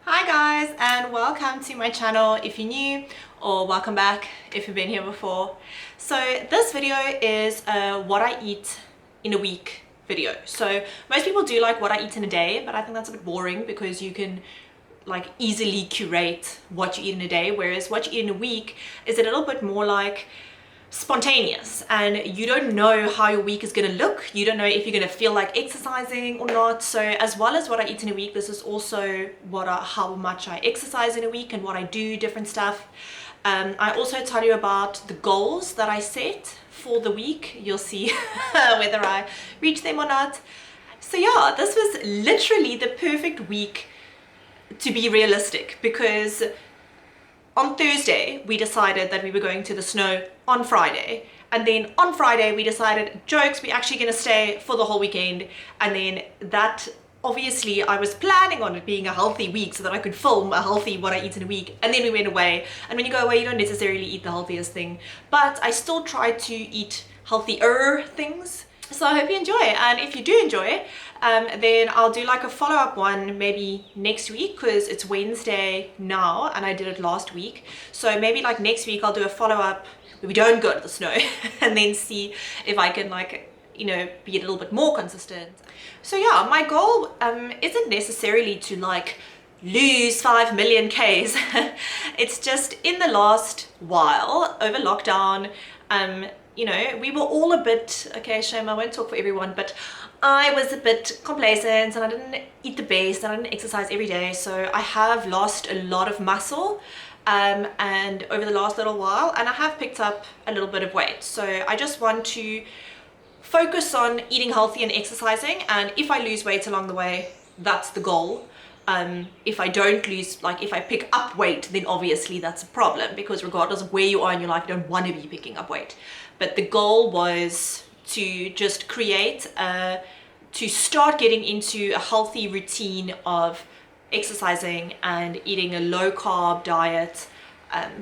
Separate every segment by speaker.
Speaker 1: Hi guys, and welcome to my channel if you're new, or welcome back if you've been here before. So this video is a what I eat in a week video. So most people do like what I eat in a day, but I think that's a bit boring because you can like easily curate what you eat in a day, whereas what you eat in a week is a little bit more like spontaneous, and you don't know how your week is going to look. You don't know if you're going to feel like exercising or not. So as well as what I eat in a week, this is also how much I exercise in a week and what I do, different stuff. I also tell you about the goals that I set for the week. You'll see whether I reach them or not. So yeah, this was literally the perfect week to be realistic, because on Thursday we decided that we were going to the snow on Friday, and then on Friday we decided, jokes, we're actually going to stay for the whole weekend. And then that, obviously I was planning on it being a healthy week so that I could film a healthy what I eat in a week, and then we went away. And when you go away, you don't necessarily eat the healthiest thing, but I still try to eat healthier things. So I hope you enjoy it, and if you do enjoy it, then I'll do like a follow-up one maybe next week, because it's Wednesday now and I did it last week. So maybe like next week I'll do a follow-up where we don't go to the snow and then see if I can, like, you know, be a little bit more consistent. So yeah, my goal isn't necessarily to like lose 5 million Ks. It's just in the last while over lockdown, you know, we were all a bit, okay, shame, I won't talk for everyone, but I was a bit complacent and I didn't eat the best and I didn't exercise every day. So I have lost a lot of muscle and over the last little while, and I have picked up a little bit of weight. So I just want to focus on eating healthy and exercising, and if I lose weight along the way, that's the goal. If I don't lose, like if I pick up weight, then obviously that's a problem, because regardless of where you are in your life, you don't want to be picking up weight. But the goal was to just to start getting into a healthy routine of exercising and eating a low carb diet,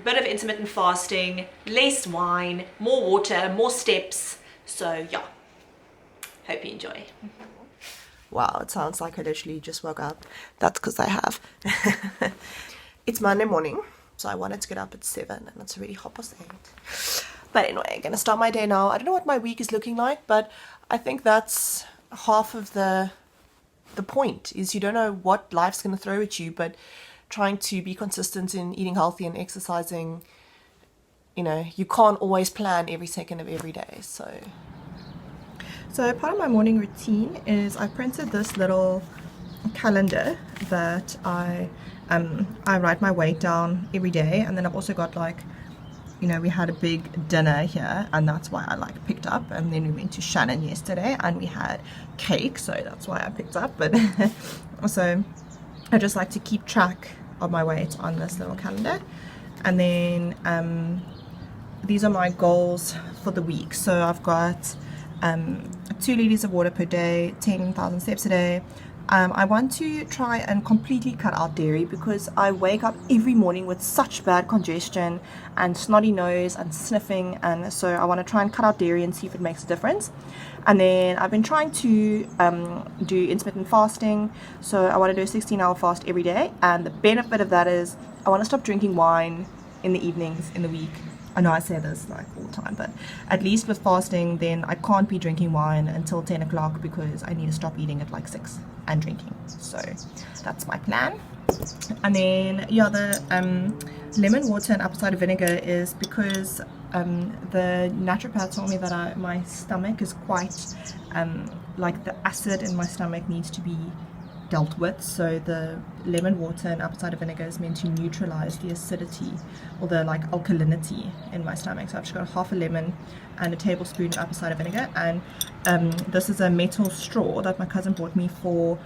Speaker 1: bit of intermittent fasting, less wine, more water, more steps. So yeah, hope you enjoy.
Speaker 2: Wow, it sounds like I literally just woke up. That's because I have. It's Monday morning, so I wanted to get up at 7, and it's already 8:30. But anyway, I'm going to start my day now. I don't know what my week is looking like, but I think that's half of the point, is you don't know what life's going to throw at you, but trying to be consistent in eating healthy and exercising, you know, you can't always plan every second of every day, so part of my morning routine is I printed this little calendar that I write my weight down every day, and then I've also got, like, you know, we had a big dinner here, and that's why I like picked up, and then we went to Shannon yesterday and we had cake, so that's why I picked up. But so I just like to keep track of my weight on this little calendar. And then these are my goals for the week. So I've got 2 liters of water per day, 10,000 steps a day. I want to try and completely cut out dairy, because I wake up every morning with such bad congestion and snotty nose and sniffing, and so I want to try and cut out dairy and see if it makes a difference. And then I've been trying to do intermittent fasting, so I want to do a 16-hour fast every day, and the benefit of that is I want to stop drinking wine in the evenings in the week. I know I say this like all the time, but at least with fasting, then I can't be drinking wine until 10 o'clock because I need to stop eating at like 6 and drinking. So that's my plan. And then yeah, the lemon water and apple cider vinegar is because the naturopath told me that my stomach is quite like the acid in my stomach needs to be dealt with, so the lemon water and apple cider vinegar is meant to neutralize the acidity or the like alkalinity in my stomach. So I've just got half a lemon and a tablespoon of apple cider vinegar, and this is a metal straw that my cousin bought me for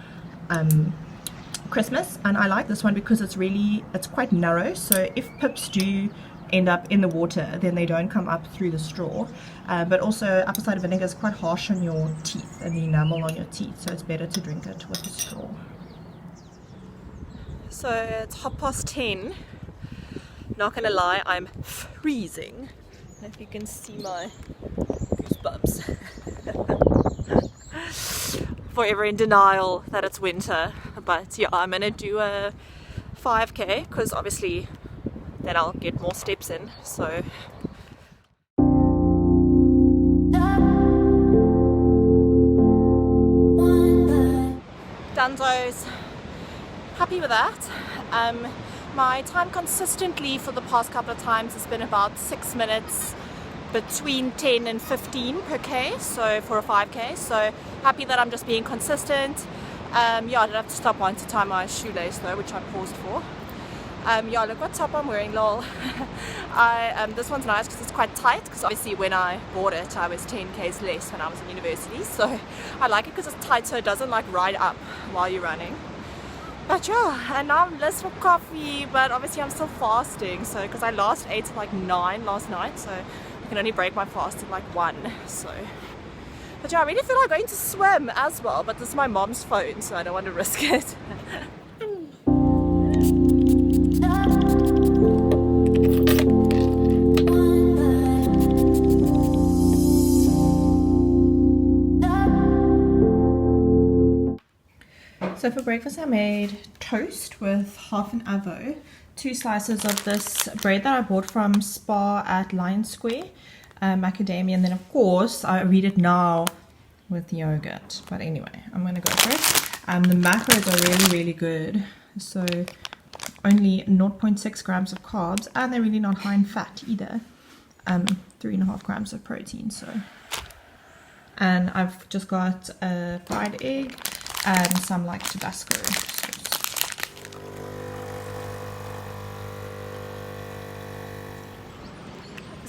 Speaker 2: Christmas, and I like this one because it's quite narrow, so if pips do end up in the water, then they don't come up through the straw. But also apple cider vinegar is quite harsh on your teeth and the enamel on your teeth, so it's better to drink it with a straw. So it's 10:30. Not gonna lie, I'm freezing. If you can see my goosebumps. Forever in denial that it's winter, but yeah, I'm gonna do a
Speaker 1: 5k because obviously then I'll get more steps in. So Dunzo's, happy with that. My time consistently for the past couple of times has been about 6 minutes between 10 and 15 per k, so for a 5k, so happy that I'm just being consistent. Yeah, I did have to stop once to tie my shoelace though, which I paused for. Yeah, look what top I'm wearing, lol. This one's nice because it's quite tight, because obviously when I bought it I was 10k's less when I was in university, so I like it because it's tight so it doesn't like ride up while you're running. But yeah, and now I'm less for coffee, but obviously I'm still fasting, so because I last ate at like 9 last night, so I can only break my fast at like 1, so. But yeah, I really feel like going to swim as well, but this is my mom's phone, so I don't want to risk it. So for breakfast I made toast with half an avo, 2 slices of this bread that I bought from Spar at Lion Square, macadamia, and then of course I read it now with yogurt. But anyway, I'm gonna go for it. The macros are really good, so only 0.6 grams of carbs, and they're really not high in fat either. 3.5 grams of protein. So, and I've just got a fried egg and some like Tabasco sauce.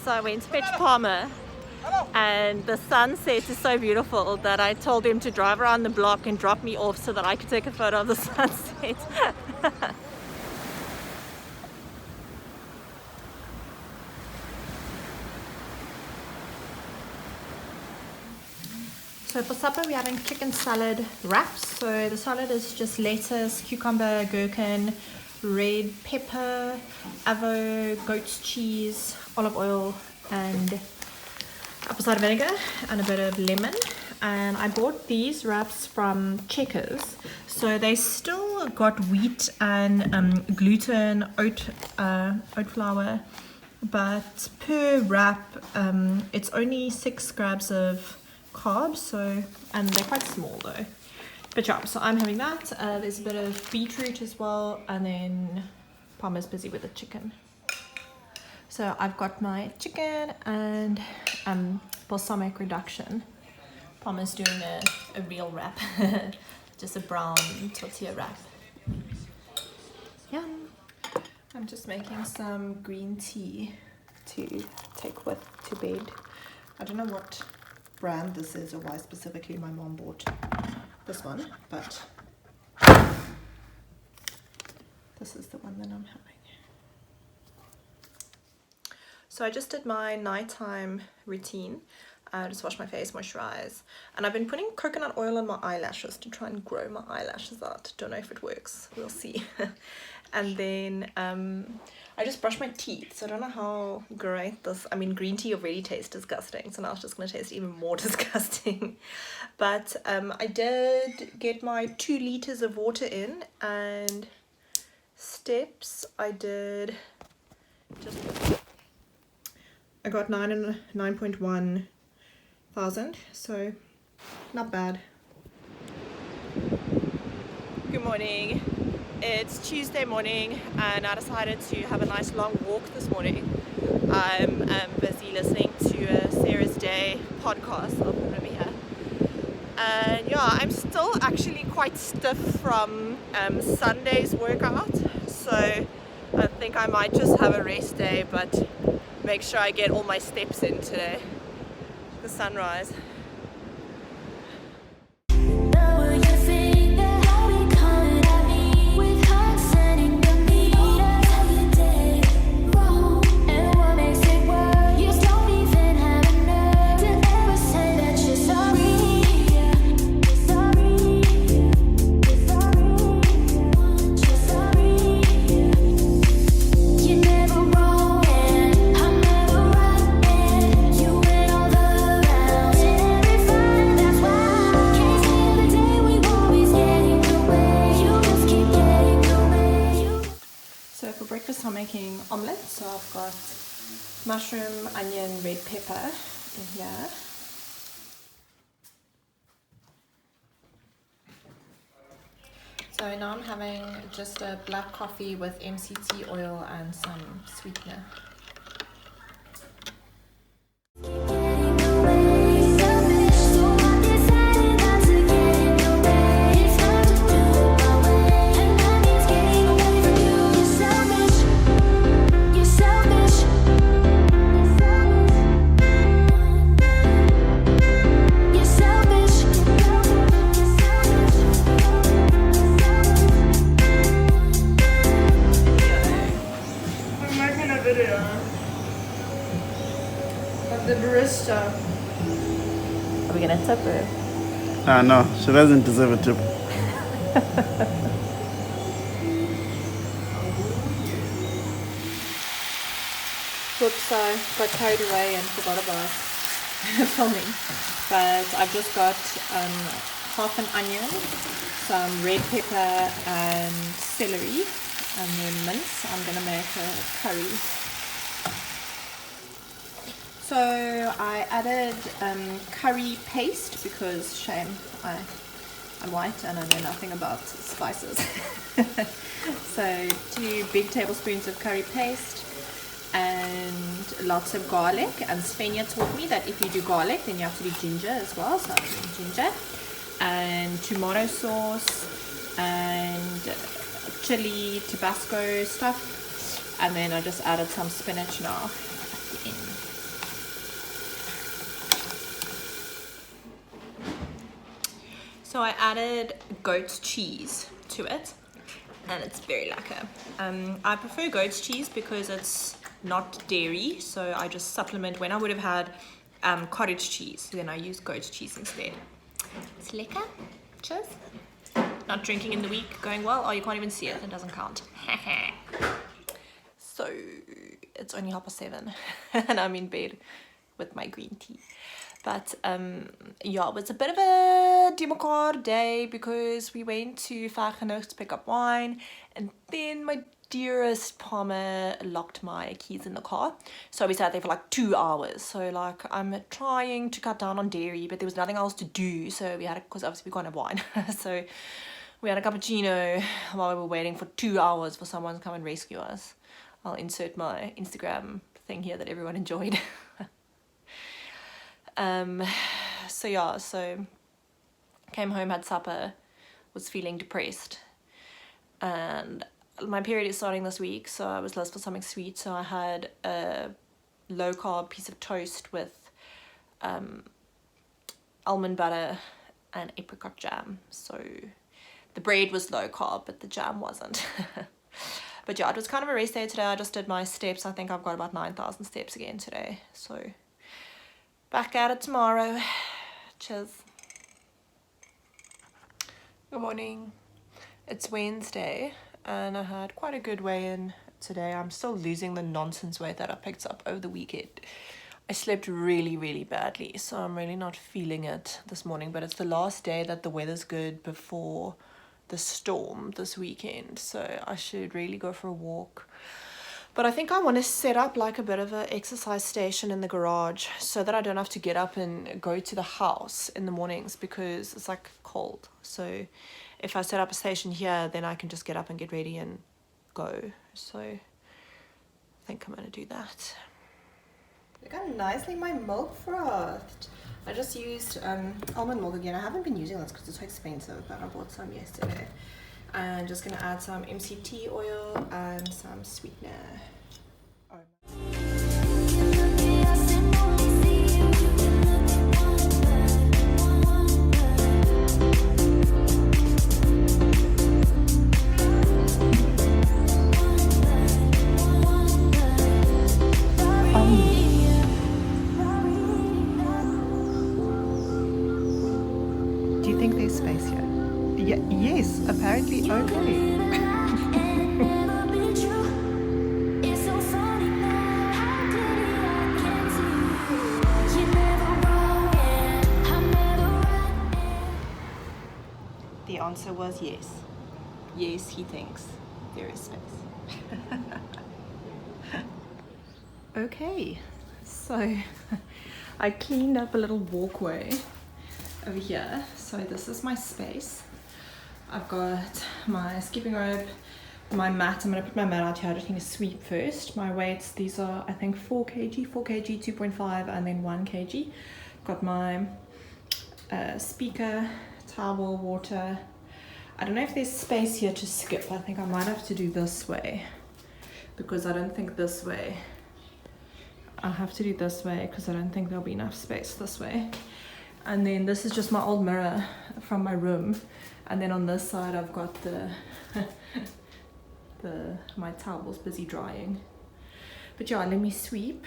Speaker 1: So I went to fetch Palmer, and the sunset is so beautiful that I told him to drive around the block and drop me off so that I could take a photo of the sunset. So for supper we're having chicken salad wraps. So the salad is just lettuce, cucumber, gherkin, red pepper, avo, goat's cheese, olive oil, and apple cider vinegar, and a bit of lemon. And I bought these wraps from Checkers. So they still got wheat and gluten, oat flour, but per wrap it's only 6 grams of carbs, so, and they're quite small though. But yeah, so I'm having that. There's a bit of beetroot as well, and then Palmer's busy with the chicken. So I've got my chicken and balsamic reduction. Palmer's doing a real wrap, just a brown tortilla wrap. Yeah, I'm just making some green tea to take with to bed. I don't know what brand this is or why specifically my mom bought this one, but this is the one that I'm having. So I just did my nighttime routine. Just wash my face, moisturize, and I've been putting coconut oil on my eyelashes to try and grow my eyelashes out. Don't know if it works, we'll see. And then I just brushed my teeth, so I don't know how great this, I mean green tea already tastes disgusting, so now it's just going to taste even more disgusting. But I did get my 2 liters of water in, and steps I did just, I got 9.1 thousand, so not bad. Good morning. It's Tuesday morning and I decided to have a nice long walk this morning. I'm busy listening to Sarah's Day podcast. I'll put it over here. And yeah, I'm still actually quite stiff from Sunday's workout, so I think I might just have a rest day, but make sure I get all my steps in today. The sunrise. So for breakfast I'm making omelette. So I've got mushroom, onion, red pepper in here. So now I'm having just a black coffee with MCT oil and some sweetener.
Speaker 2: The barista.
Speaker 1: Are we gonna tip her?
Speaker 3: No, she doesn't deserve a tip.
Speaker 1: Whoops, I got carried away and forgot about filming. But I've just got half an onion, some red pepper and celery, and then mince. I'm gonna make a curry. So I added curry paste because shame, I'm white and I know nothing about spices. So 2 big tablespoons of curry paste and lots of garlic. And Svenja taught me that if you do garlic then you have to do ginger as well, so I'm doing ginger. And tomato sauce and chili, Tabasco stuff. And then I just added some spinach now at the end. So I added goat's cheese to it and it's very lekker. I prefer goat's cheese because it's not dairy, so I just supplement. When I would have had cottage cheese, then I use goat's cheese instead. It's lekker. Cheers. Not drinking in the week going well. Oh, you can't even see it, it doesn't count. So it's only 7:30 and I'm in bed with my green tea. But yeah, it was a bit of a democard day because we went to Vargenoeg to pick up wine, and then my dearest Palmer locked my keys in the car. So we sat there for like 2 hours. So like I'm trying to cut down on dairy, but there was nothing else to do. So we had, because obviously we can't have wine. So we had a cappuccino while we were waiting for 2 hours for someone to come and rescue us. I'll insert my Instagram thing here that everyone enjoyed. So yeah, so came home, had supper, was feeling depressed, and my period is starting this week, so I was looking for something sweet. So I had a low carb piece of toast with almond butter and apricot jam. So the bread was low carb but the jam wasn't. But yeah, it was kind of a rest day today. I just did my steps. I think I've got about 9,000 steps again today, so back at it tomorrow. Cheers. Good morning. It's Wednesday and I had quite a good weigh-in today. I'm still losing the nonsense weight that I picked up over the weekend. I slept really badly, so I'm really not feeling it this morning, but it's the last day that the weather's good before the storm this weekend, so I should really go for a walk. But I think I want to set up like a bit of an exercise station in the garage so that I don't have to get up and go to the house in the mornings because it's like cold. So if I set up a station here, then I can just get up and get ready and go. So I think I'm going to do that. Look how nicely my milk frothed. I just used almond milk again. I haven't been using this because it's so expensive, but I bought some yesterday. And just gonna add some MCT oil and some sweetener.
Speaker 2: Do you think there's space here? Yes, apparently. Okay.
Speaker 1: The answer was yes. Yes, he thinks. there is space. Okay, so I cleaned up a little walkway over here. So this is my space. I've got my skipping rope, my mat. I'm going to put my mat out here. I just need to sweep first. My weights, these are I think 4 kg, 2.5 and then 1 kg. Got my speaker, towel, water. I don't know if there's space here to skip. I think I might have to do this way because I don't think this way. I'll have to do this way because I don't think there'll be enough space this way. And then this is just my old mirror from my room. And then on this side I've got my towels busy drying. But yeah, let me sweep.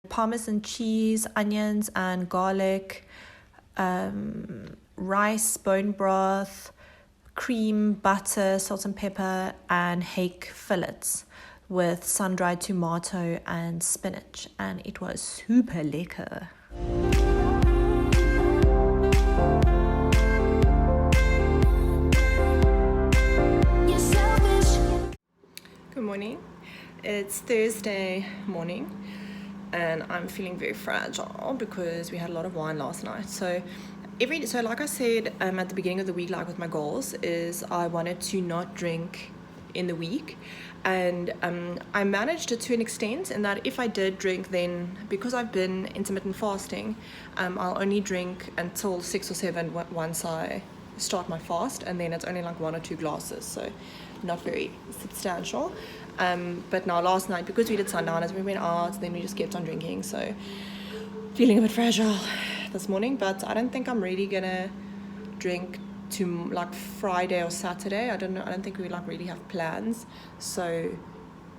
Speaker 1: Parmesan cheese, onions and garlic, rice, bone broth, cream, butter, salt and pepper, and hake fillets with sun-dried tomato and spinach, and it was super lekker. Good morning. It's Thursday morning. And I'm feeling very fragile because we had a lot of wine last night. So like I said at the beginning of the week, like with my goals, is I wanted to not drink in the week, and I managed it to an extent in that if I did drink, then because I've been intermittent fasting, I'll only drink until 6 or 7 once I start my fast, and then it's only like 1 or 2 glasses, so not very substantial. But now last night, because we did sundowners, we went out, then we just kept on drinking, so feeling a bit fragile this morning. But I don't think I'm really gonna drink to like Friday or Saturday. I don't think we like really have plans, so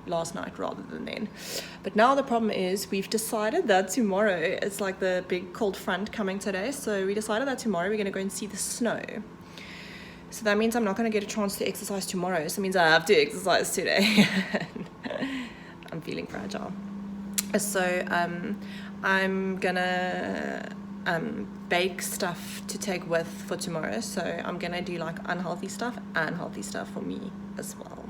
Speaker 1: last night rather than then. But now the problem is we've decided that tomorrow, it's like the big cold front coming today, so we decided that tomorrow we're gonna go and see the snow. So that means I'm not going to get a chance to exercise tomorrow. So it means I have to exercise today. I'm feeling fragile. So I'm going to bake stuff to take with for tomorrow. So I'm going to do like unhealthy stuff and healthy stuff for me as well.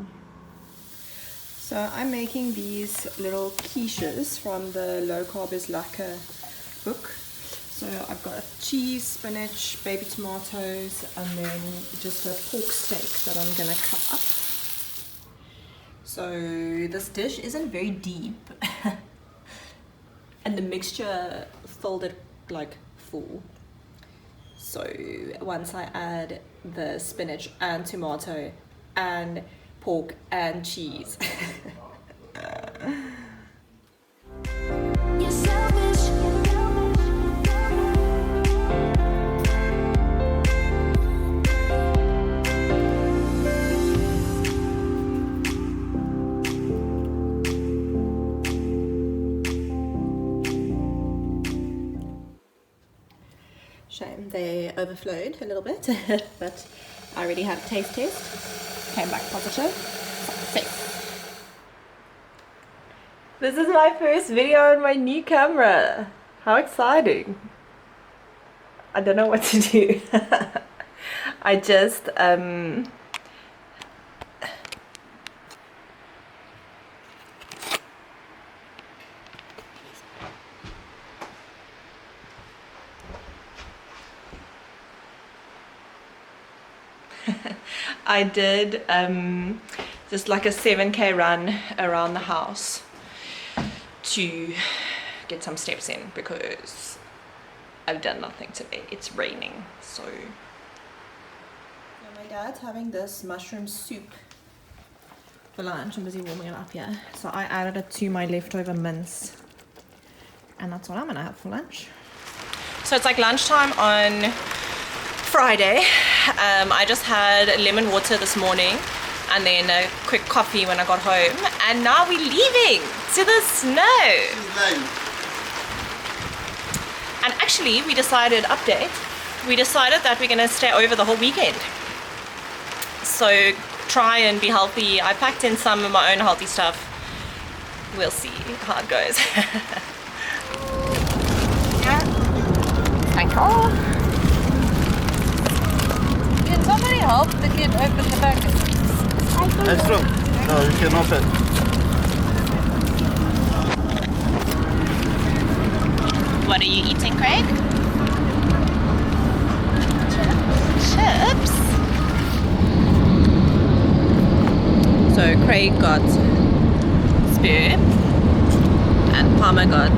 Speaker 1: So I'm making these little quiches from the Low Carb is Lekker book. So I've got cheese, spinach, baby tomatoes, and then just a pork steak that I'm gonna cut up. So this dish isn't very deep, and the mixture filled it like full. So once I add the spinach and tomato and pork and cheese. overflowed a little bit, but I already had a taste test. Came back positive. Success. This is my first video on my new camera. How exciting. I don't know what to do. I just I did just like a 7k run around the house to get some steps in because I've done nothing today. It's raining, so my dad's having this mushroom soup for lunch. I'm busy warming it up here, so I added it to my leftover mince, and that's what I'm gonna have for lunch. So it's like lunchtime on Friday. I just had lemon water this morning and then a quick coffee when I got home, and now we're leaving to the snow. And actually we decided that we're gonna stay over the whole weekend, so try and be healthy. I packed in some of my own healthy stuff. We'll see how it goes.
Speaker 2: Yeah. Thank you.
Speaker 4: Can somebody help the kid open the package?
Speaker 3: That's true. No, you can open.
Speaker 1: What are you eating, Craig? Chips. So Craig got spear and Palmer got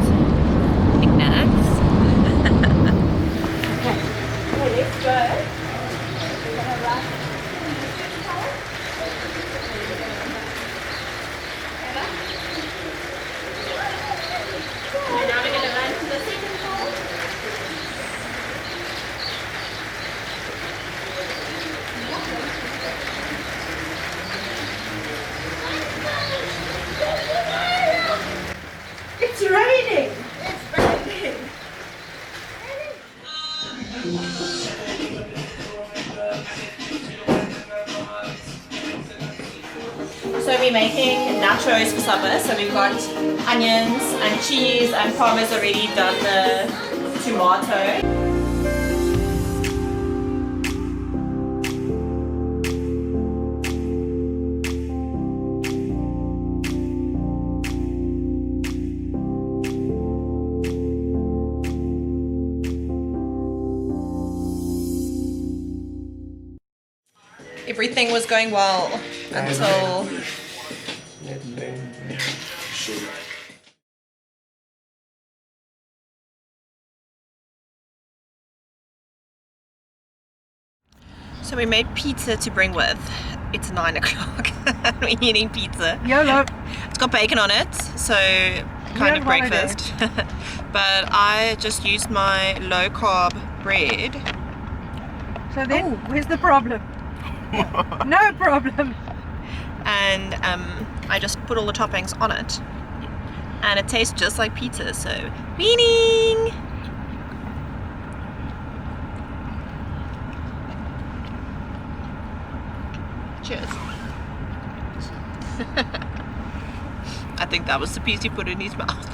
Speaker 1: knickknacks. Okay, let's go. Now we're gonna run to the second floor. It's raining! It's raining! So we're making nachos for supper. So we've got onions and cheese, and Palmer's already done the tomato. Everything was going well until so we made pizza to bring with. It's 9 o'clock. We're eating pizza.
Speaker 4: YOLO.
Speaker 1: It's got bacon on it, so kind of breakfast. But I just used my low carb bread.
Speaker 4: So then, where's the problem? No problem.
Speaker 1: And I just put all the toppings on it, and it tastes just like pizza. So weaning. Cheers. I think that was the piece he put in his mouth.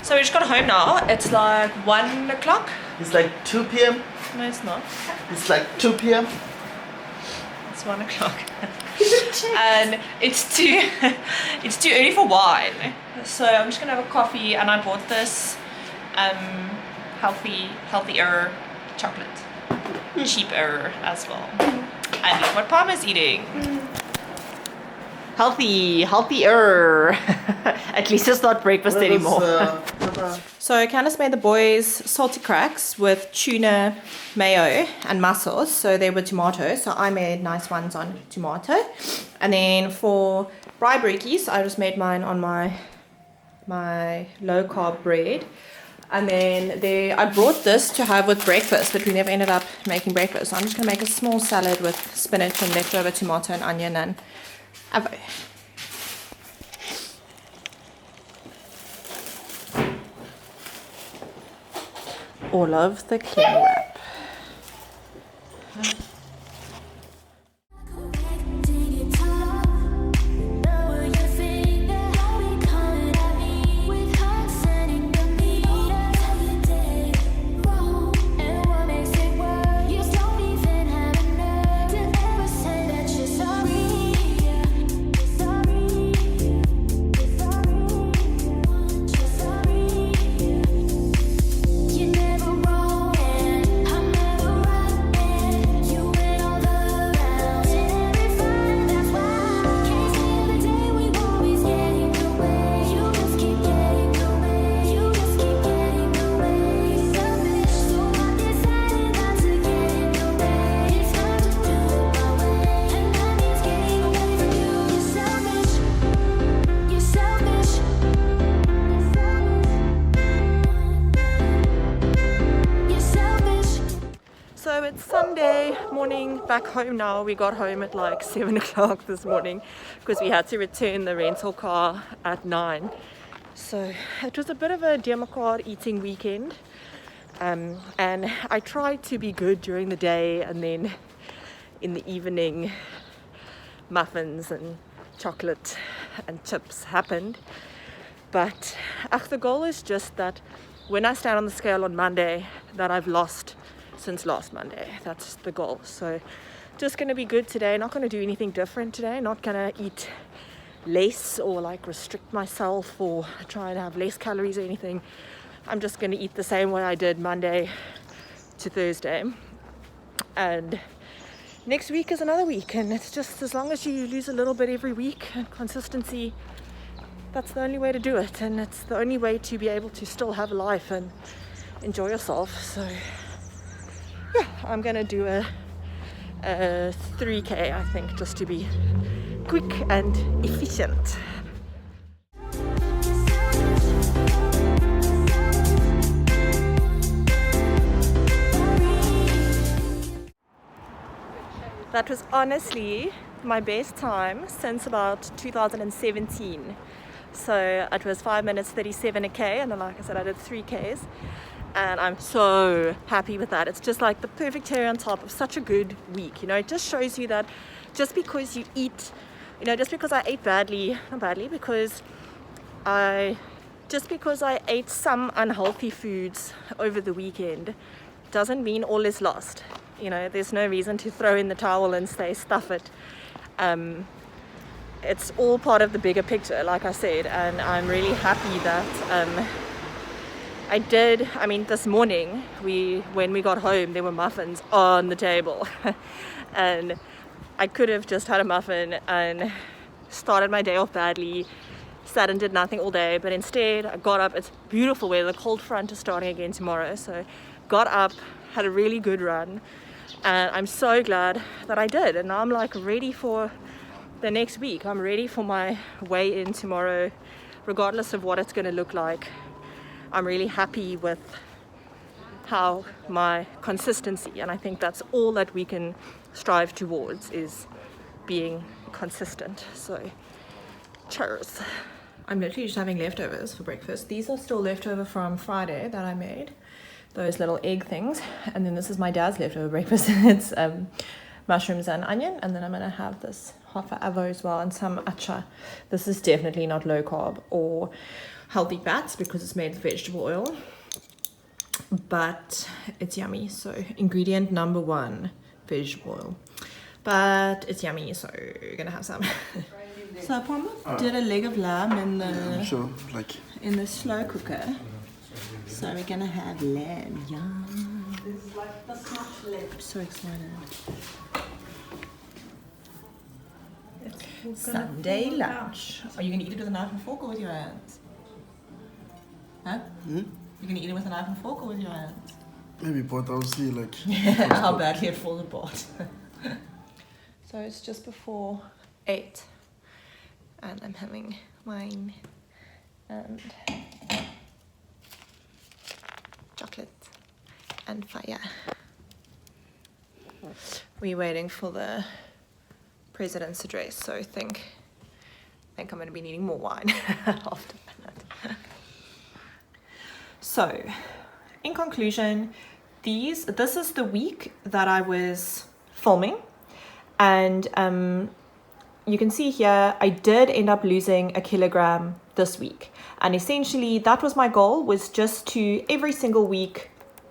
Speaker 1: So we just got home now. It's like 1 o'clock.
Speaker 3: It's like 2 p.m.
Speaker 1: No, it's not.
Speaker 3: It's like 2 p.m.
Speaker 1: It's 1 o'clock. And it's too early for wine. So I'm just gonna have a coffee, and I bought this healthier chocolate. Cheaper as well. And look what Palmer's eating. Healthier. At least it's not breakfast anymore. So Candice made the boys salty cracks with tuna, mayo and mussels. So they were tomato. So I made nice ones on tomato. And then for brie-breekies, I just made mine on my low carb bread. And then I brought this to have with breakfast, but we never ended up making breakfast. So I'm just going to make a small salad with spinach and leftover tomato and onion and avo.
Speaker 2: all of the cling wrap. So it's Sunday morning back home now. We got home at like 7 o'clock this morning because we had to return the rental car at 9. So it was a bit of a democrat eating weekend, and I tried to be good during the day, and then in the evening muffins and chocolate and chips happened. But the goal is just that when I stand on the scale on Monday, that I've lost since last Monday. That's the goal. So just going to be good today, not going to do anything different today, not going to eat less or like restrict myself or try and have less calories or anything. I'm just going to eat the same way I did Monday to Thursday, and next week is another week. And it's just, as long as you lose a little bit every week, and consistency, that's the only way to do it, and it's the only way to be able to still have a life and enjoy yourself. So yeah, I'm gonna do a 3K, I think, just to be quick and efficient. That was honestly my best time since about 2017. So it was 5 minutes 37 a K, and then like I said, I did 3Ks. And I'm so happy with that. It's just like the perfect cherry on top of such a good week. You know, it just shows you that just because you eat, you know, just because I ate because I ate some unhealthy foods over the weekend doesn't mean all is lost. You know, there's no reason to throw in the towel and say stuff it. It's all part of the bigger picture, like I said, and I'm really happy that this morning, when we got home, there were muffins on the table. And I could have just had a muffin and started my day off badly, sat and did nothing all day, but instead I got up. It's beautiful weather, the cold front is starting again tomorrow, so got up, had a really good run, and I'm so glad that I did. And now I'm like ready for the next week. I'm ready for my weigh in tomorrow, regardless of what it's going to look like. I'm really happy with how my consistency, and I think that's all that we can strive towards, is being consistent. So cheers. I'm literally just having leftovers for breakfast. These are still leftover from Friday that I made, those little egg things, and then this is my dad's leftover breakfast. It's mushrooms and onion, and then I'm gonna have this half an avo as well and some acha. This is definitely not low carb or healthy fats because it's made with vegetable oil, but it's yummy. So ingredient number 1, vegetable oil, but it's yummy, so we're gonna have some. So Palmer did a leg of lamb in the slow cooker, so we're gonna have lamb. Yum. I'm so excited. It's Sunday lunch. Are you gonna eat it with a knife and fork or with your hands? Huh? You're gonna eat it with a knife and fork or with your hands?
Speaker 3: Maybe both. I'll see
Speaker 2: how badly it falls apart. So it's just before 8, and I'm having wine and chocolate and fire. We're waiting for the president's address, so I think I'm going to be needing more wine after that. So
Speaker 1: in conclusion, this is the week that I was filming, and you can see here I did end up losing a kilogram this week, and essentially that was my goal, was just to every single week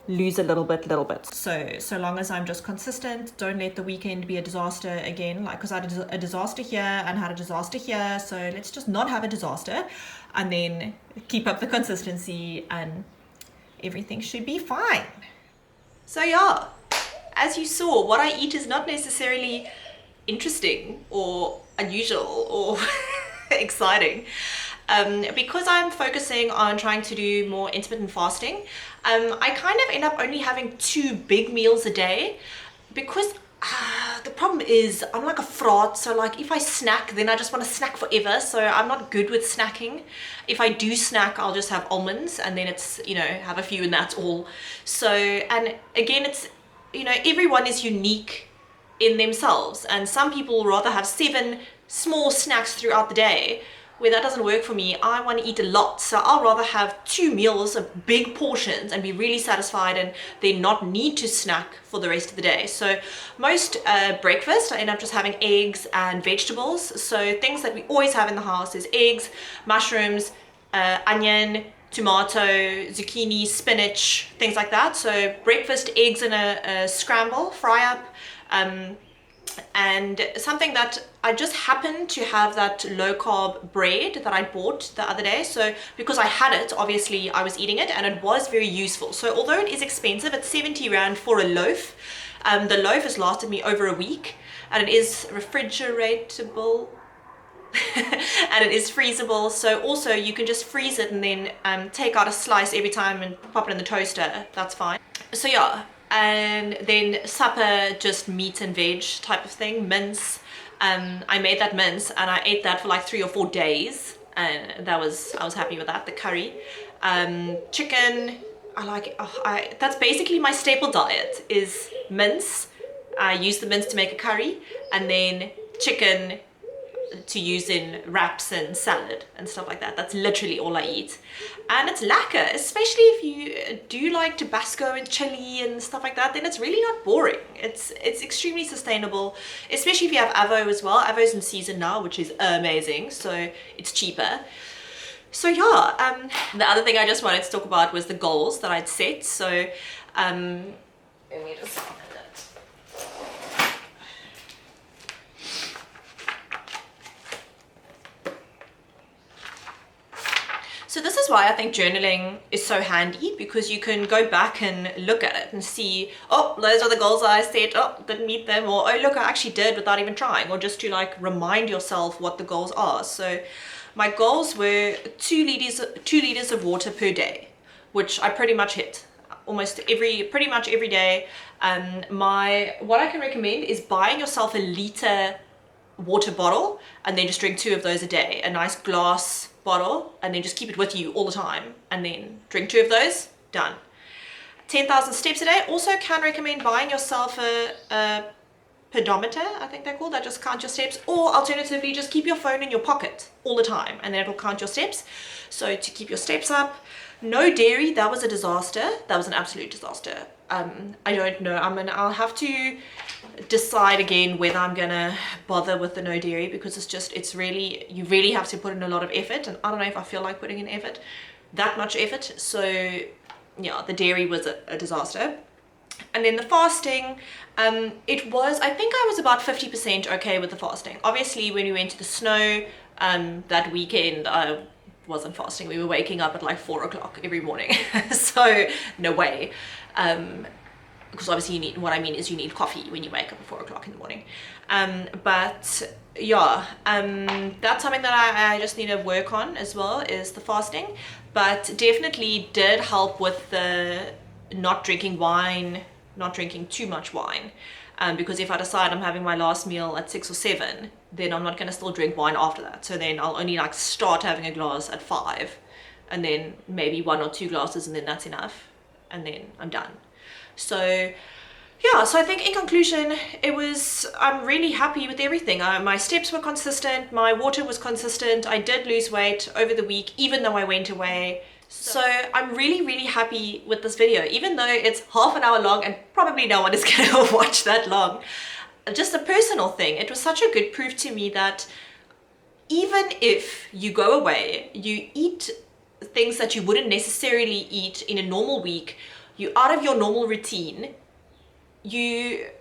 Speaker 1: lose a little bit. So long as I'm just consistent, don't let the weekend be a disaster again, like, because I had a disaster here and had a disaster here, so let's just not have a disaster, and then keep up the consistency and everything should be fine. So yeah, as you saw, what I eat is not necessarily interesting or unusual or exciting. Because I'm focusing on trying to do more intermittent fasting, I kind of end up only having 2 big meals a day, because the problem is I'm like a fraud. So like if I snack, then I just want to snack forever, so I'm not good with snacking. If I do snack, I'll just have almonds, and then it's, you know, have a few and that's all. So, and again, it's, you know, everyone is unique in themselves, and some people rather have 7 small snacks throughout the day. Where that doesn't work for me, I want to eat a lot, so I'll rather have 2 meals of big portions and be really satisfied, and then not need to snack for the rest of the day. So most breakfast, I end up just having eggs and vegetables. So things that we always have in the house is eggs, mushrooms, onion, tomato, zucchini, spinach, things like that. So breakfast, eggs in a scramble, fry up. And something that I just happened to have, that low carb bread that I bought the other day. So because I had it, obviously I was eating it, and it was very useful. So although it is expensive, it's 70 Rand for a loaf. The loaf has lasted me over a week, and it is refrigeratable and it is freezable. So also you can just freeze it and then take out a slice every time and pop it in the toaster. That's fine. So yeah. And then supper, just meat and veg type of thing, mince. I made that mince and I ate that for like 3 or 4 days, and I was happy with that. The curry, chicken, I like, that's basically my staple diet, is mince. I use the mince to make a curry, and then chicken to use in wraps and salad and stuff like that. That's literally all I eat, and it's lekker, especially if you do like Tabasco and chili and stuff like that. Then it's really not boring. It's extremely sustainable, especially if you have avo as well. Avo's in season now, which is amazing, so it's cheaper. So yeah, the other thing I just wanted to talk about was the goals that I'd set. So let me just find it. So this is why I think journaling is so handy, because you can go back and look at it and see, oh, those are the goals I set, oh, didn't meet them, or oh, look, I actually did without even trying, or just to like remind yourself what the goals are. So my goals were 2 liters of water per day, which I pretty much hit pretty much every day. What I can recommend is buying yourself a liter water bottle and then just drink 2 of those a day, a nice glass bottle, and then just keep it with you all the time, and then drink 2 of those, done. 10,000 steps a day. Also can recommend buying yourself a pedometer, I think they're called, that just count your steps, or alternatively just keep your phone in your pocket all the time and then it'll count your steps. So to keep your steps up. No dairy, that was a disaster. That was an absolute disaster. I don't know, I'll have to decide again whether I'm gonna bother with the no dairy, because you really have to put in a lot of effort, and I don't know if I feel like putting in that much effort. So yeah, the dairy was a disaster. And then the fasting, I think I was about 50% okay with the fasting. Obviously when we went to the snow that weekend, I wasn't fasting. We were waking up at like 4 o'clock every morning. So no way. Because obviously you need coffee when you wake up at 4 o'clock in the morning. But yeah, that's something that I just need to work on as well, is the fasting. But definitely did help with the not drinking wine, not drinking too much wine. Because if I decide I'm having my last meal at 6 or 7, then I'm not going to still drink wine after that. So then I'll only like start having a glass at 5, and then maybe 1 or 2 glasses, and then that's enough, and then I'm done. So yeah, so I think in conclusion, I'm really happy with everything. My steps were consistent, my water was consistent, I did lose weight over the week, even though I went away So I'm really happy with this video, even though it's half an hour long and probably no one is gonna watch that long. Just a personal thing, it was such a good proof to me that even if you go away, you eat things that you wouldn't necessarily eat in a normal week, you're out of your normal routine,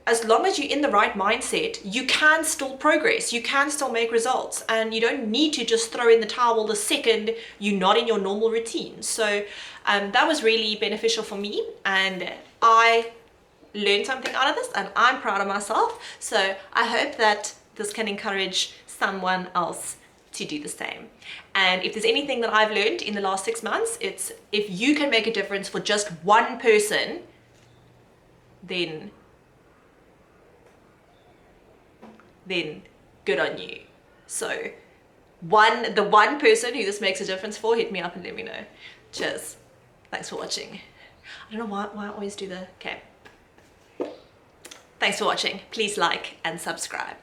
Speaker 1: as long as you're in the right mindset, you can still progress, you can still make results, and you don't need to just throw in the towel the second you're not in your normal routine. So that was really beneficial for me, and I learned something out of this, and I'm proud of myself. So I hope that this can encourage someone else to do the same. And if there's anything that I've learned in the last 6 months, it's if you can make a difference for just one person, then good on you. So the one person who this makes a difference for, hit me up and let me know. Cheers. Thanks for watching. I don't know why I always do the okay. Thanks for watching. Please like and subscribe.